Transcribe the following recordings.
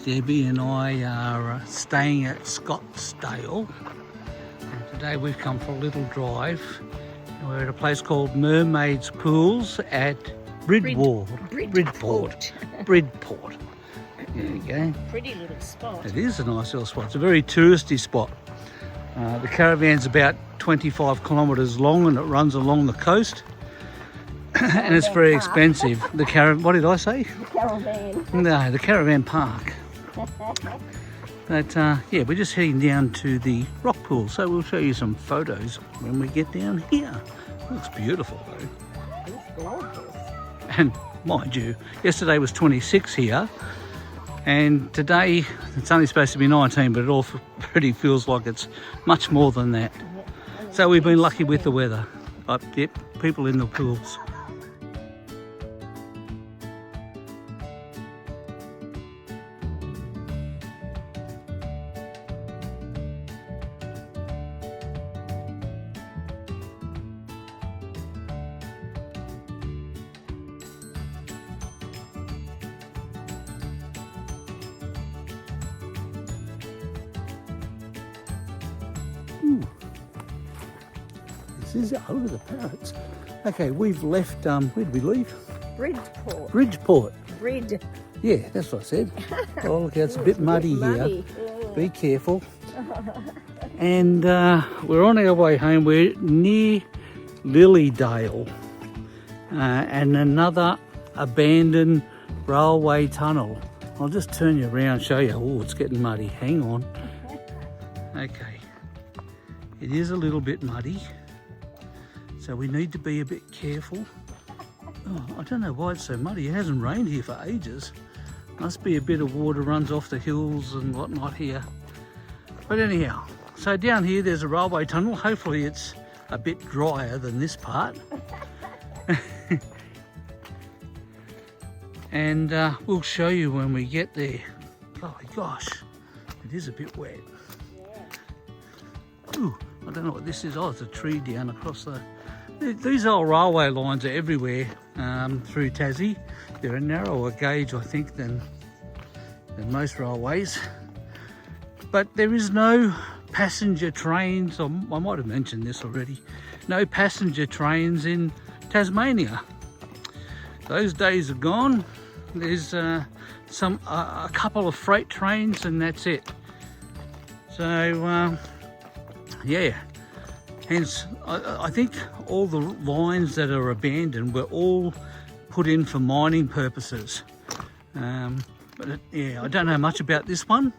Debbie and I are staying at Scottsdale, and today we've come for a little drive. We're at a place called Mermaid's Pools at Bridport. Bridport. There you go. Pretty little spot. It is a nice little spot. It's a very touristy spot. The caravan's about 25 kilometres long and it runs along the coast. And it's very expensive. The caravan, what did I say? The caravan. No, the caravan park. But yeah, we're just heading down to the rock pool, so we'll show you some photos when we get down here. It looks beautiful though. It's gorgeous. And mind you, yesterday was 26 here, and today it's only supposed to be 19, but it already feels like it's much more than that. So we've been lucky with the weather. But yep, people in the pools. This is, oh, look at the parrots. Okay, we've left, where did we leave? Bridport. Bridgeport. Brid. Yeah, that's what I said. Oh, look, it's a bit muddy here. Be careful. And we're on our way home. We're near Lilydale and another abandoned railway tunnel. I'll just turn you around and show you. Oh, it's getting muddy. Hang on. Okay. It is a little bit muddy, so we need to be a bit careful. Oh, I don't know why it's so muddy. It hasn't rained here for ages. Must be a bit of water runs off the hills and whatnot here. But anyhow, so down here there's a railway tunnel. Hopefully it's a bit drier than this part. And we'll show you when we get there. Oh my gosh, it is a bit wet. Ooh, I don't know what this is. Oh, it's a tree down across the... These old railway lines are everywhere through Tassie. They're a narrower gauge, I think, than most railways. But there is no passenger trains, or I might have mentioned this already, no passenger trains in Tasmania. Those days are gone. There's a couple of freight trains and that's it. So, yeah. Hence, I think all the lines that are abandoned were all put in for mining purposes. But yeah, I don't know much about this one.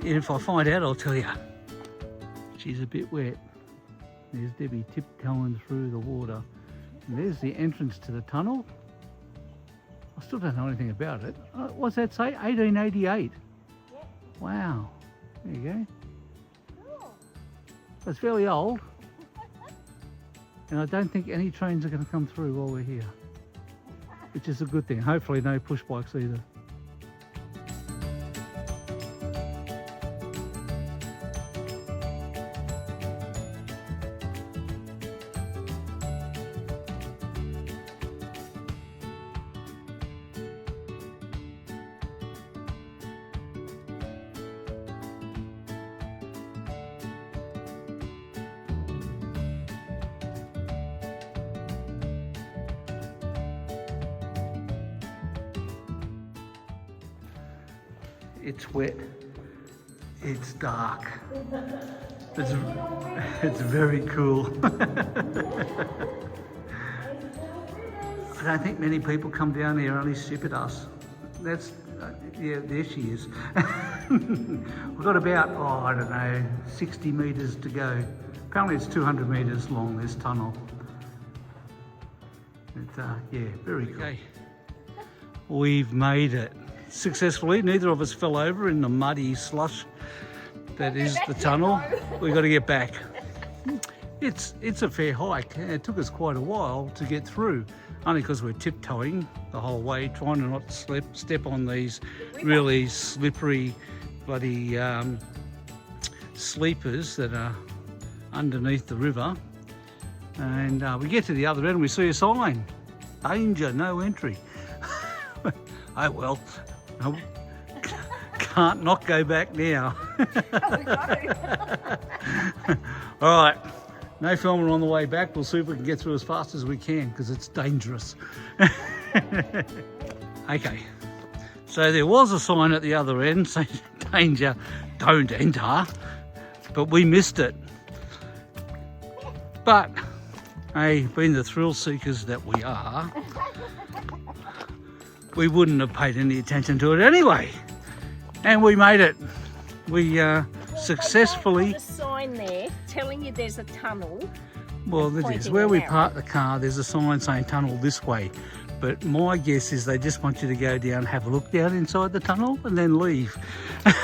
If I find out, I'll tell you. She's a bit wet. There's Debbie tiptoeing through the water. And there's the entrance to the tunnel. I still don't know anything about it. What's that say? 1888? Yep. Wow. There you go. Cool. It's fairly old. And I don't think any trains are going to come through while we're here, which is a good thing. Hopefully no push bikes either. It's wet, it's dark, it's very cool. I don't think many people come down here, only ship at us. That's, yeah, there she is. We've got about, oh, I don't know, 60 metres to go. Apparently it's 200 metres long, this tunnel. But yeah, very cool. Okay. We've made it. Successfully. Neither of us fell over in the muddy slush that is the tunnel. We've got to get back. It's a fair hike. It took us quite a while to get through, only because we're tiptoeing the whole way, trying to not step on these really slippery bloody sleepers that are underneath the river. And we get to the other end and we see a sign, danger, no entry. Oh well, can't not go back now. Oh, no. All right, no filming on the way back. We'll see if we can get through as fast as we can because it's dangerous. Okay, so there was a sign at the other end saying danger, don't enter, but we missed it. But hey, being the thrill seekers that we are, we wouldn't have paid any attention to it anyway. And we made it. We successfully... There's a sign there telling you there's a tunnel. Well, it is. Pointing Where we an arrow. park the car, there's a sign saying tunnel this way. But my guess is they just want you to go down, have a look down inside the tunnel and then leave. I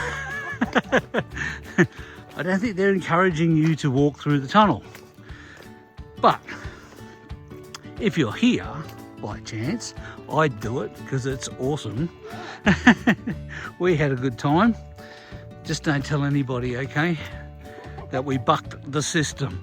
don't think they're encouraging you to walk through the tunnel. But if you're here, by chance, I'd do it because it's awesome. We had a good time. Just don't tell anybody, okay, that we bucked the system.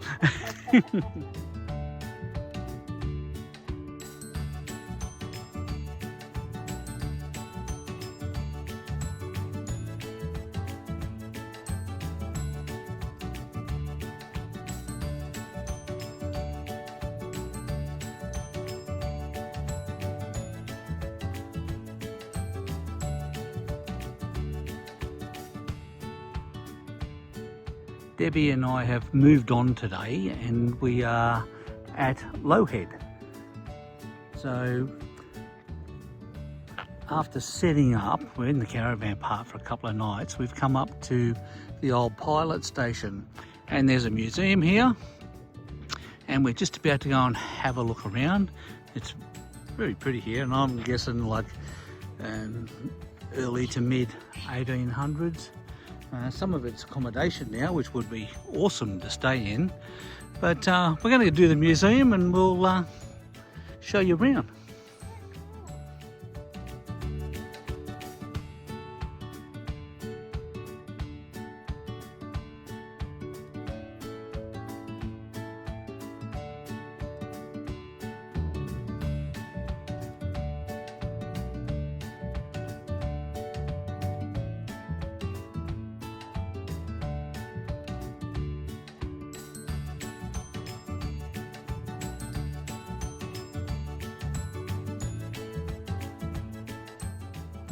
Debbie and I have moved on today and we are at Low Head. So after setting up, we're in the caravan park for a couple of nights, we've come up to the old pilot station and there's a museum here and we're just about to go and have a look around. It's very pretty here and I'm guessing like early to mid 1800s. Some of it's accommodation now, which would be awesome to stay in. But we're going to do the museum and we'll show you around.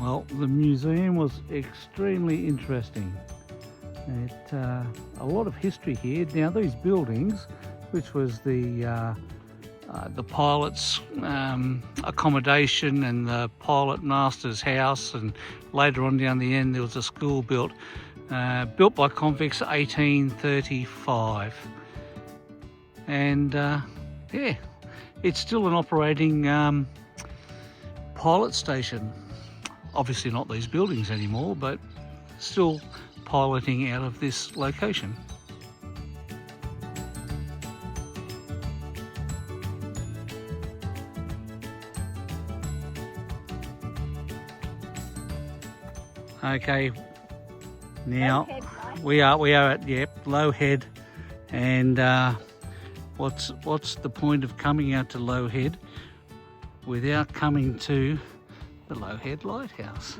Well, the museum was extremely interesting. A lot of history here. Now these buildings, which was the pilot's accommodation and the pilot master's house, and later on down the end there was a school built by convicts 1835. And yeah, it's still an operating pilot station. Obviously not these buildings anymore, but still piloting out of this location. Okay, now we are at Low Head, and what's the point of coming out to Low Head without coming to the Low Head Lighthouse?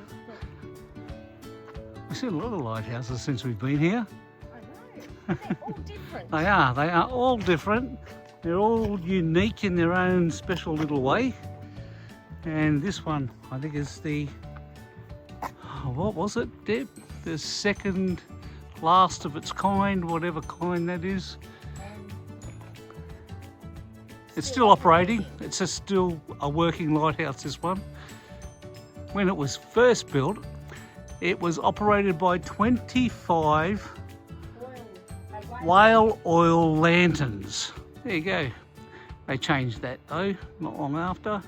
We've seen a lot of lighthouses since we've been here. I know, they're all different. They are all different. They're all unique in their own special little way. And this one, I think, is the, what was it, Deb? The second last of its kind, whatever kind that is. It's still operating. It's still a working lighthouse, this one. When it was first built, it was operated by 25 whale oil lanterns. There you go. They changed that though, not long after,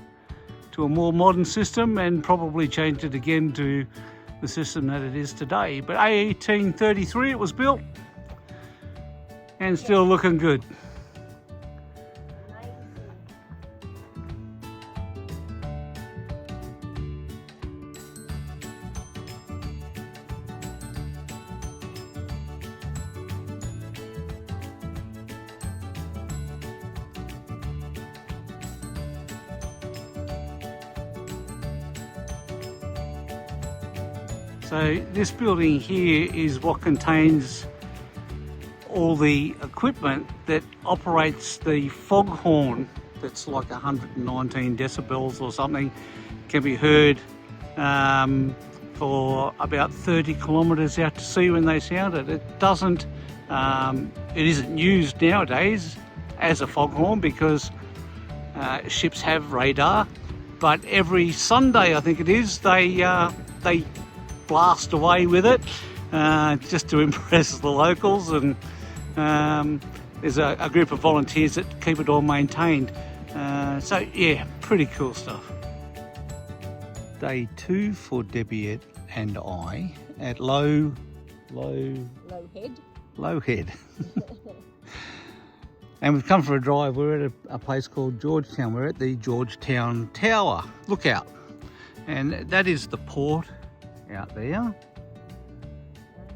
to a more modern system, and probably changed it again to the system that it is today. But 1833 it was built and still looking good. So this building here is what contains all the equipment that operates the foghorn that's like 119 decibels or something, can be heard for about 30 kilometres out to sea when they sound it. It isn't used nowadays as a foghorn because ships have radar, but every Sunday, I think it is, they blast away with it just to impress the locals, and there's a group of volunteers that keep it all maintained. So yeah, pretty cool stuff. Day 2 for Debbie and I at Low Head. And we've come for a drive. We're at a place called George Town. We're at the George Town Tower lookout, and that is the port out there,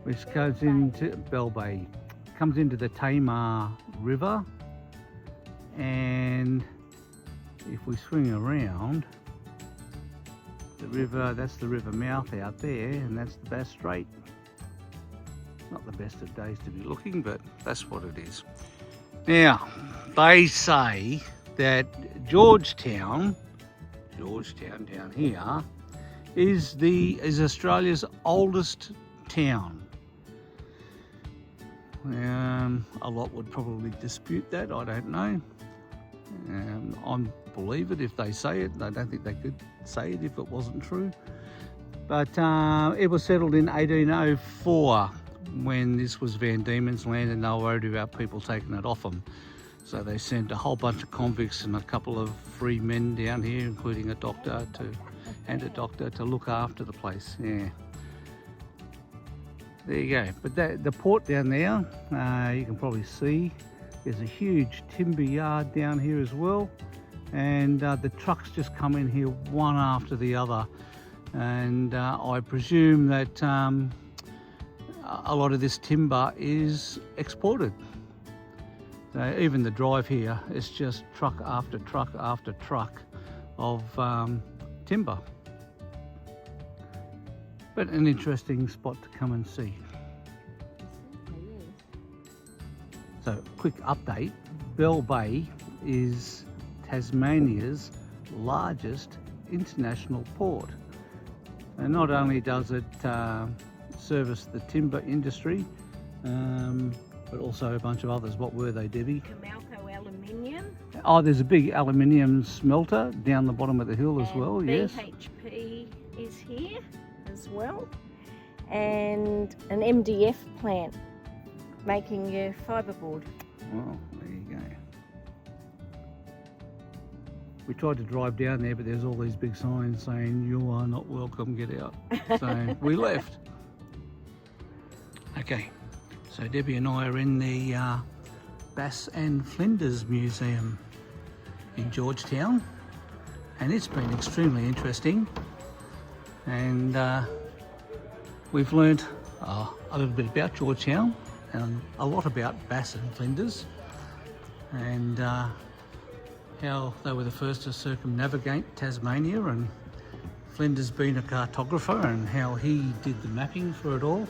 which goes into Bell Bay, comes into the Tamar River, and if we swing around the river, that's the river mouth out there, and that's the Bass Strait. Not the best of days to be looking, but that's what it is. Now, they say that Georgetown down here is Australia's oldest town. A lot would probably dispute that, I don't know. I believe it if they say it. I don't think they could say it if it wasn't true. But it was settled in 1804 when this was Van Diemen's land, and they were worried about people taking it off them. So they sent a whole bunch of convicts and a couple of free men down here, including a doctor to look after the place. Yeah. There you go. But the port down there, you can probably see there's a huge timber yard down here as well, and the trucks just come in here one after the other, and I presume that a lot of this timber is exported. So even the drive here is just truck after truck after truck of timber. But an interesting spot to come and see. So, quick update, Bell Bay is Tasmania's largest international port. And not only does it service the timber industry, but also a bunch of others. What were they, Debbie? Camalco Aluminium. Oh, there's a big aluminium smelter down the bottom of the hill as well, yes. BHP is here as well, and an MDF plant making your fibreboard. Well, there you go. We tried to drive down there, but there's all these big signs saying you are not welcome, get out. So we left. Okay, so Debbie and I are in the Bass and Flinders Museum in Georgetown, and it's been extremely interesting, and we've learnt a little bit about Georgetown and a lot about Bass and Flinders, and how they were the first to circumnavigate Tasmania, and Flinders being a cartographer and how he did the mapping for it all,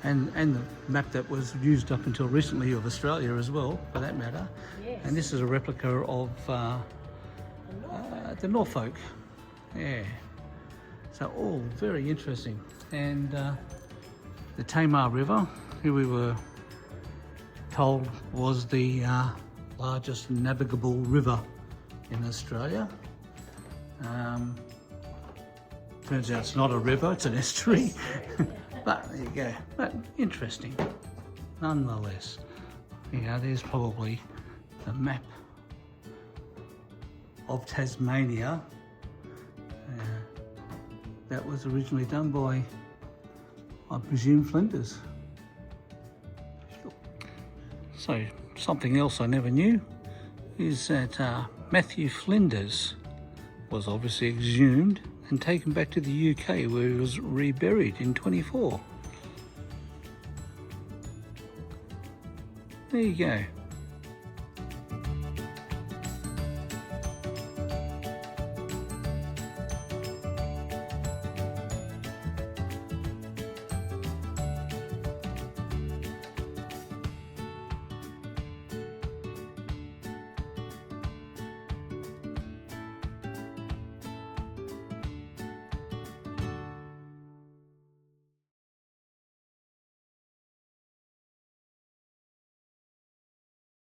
and the map that was used up until recently of Australia as well, for that matter. Yes. And this is a replica of the Norfolk. Yeah. So all very interesting. And the Tamar River, who we were told was the largest navigable river in Australia. Turns out it's not a river, it's an estuary. But there you go. But interesting, nonetheless. Yeah, there's probably the map of Tasmania that was originally done by, I presume, Flinders. So something else I never knew is that Matthew Flinders was obviously exhumed and taken back to the UK, where he was reburied in 24. There you go.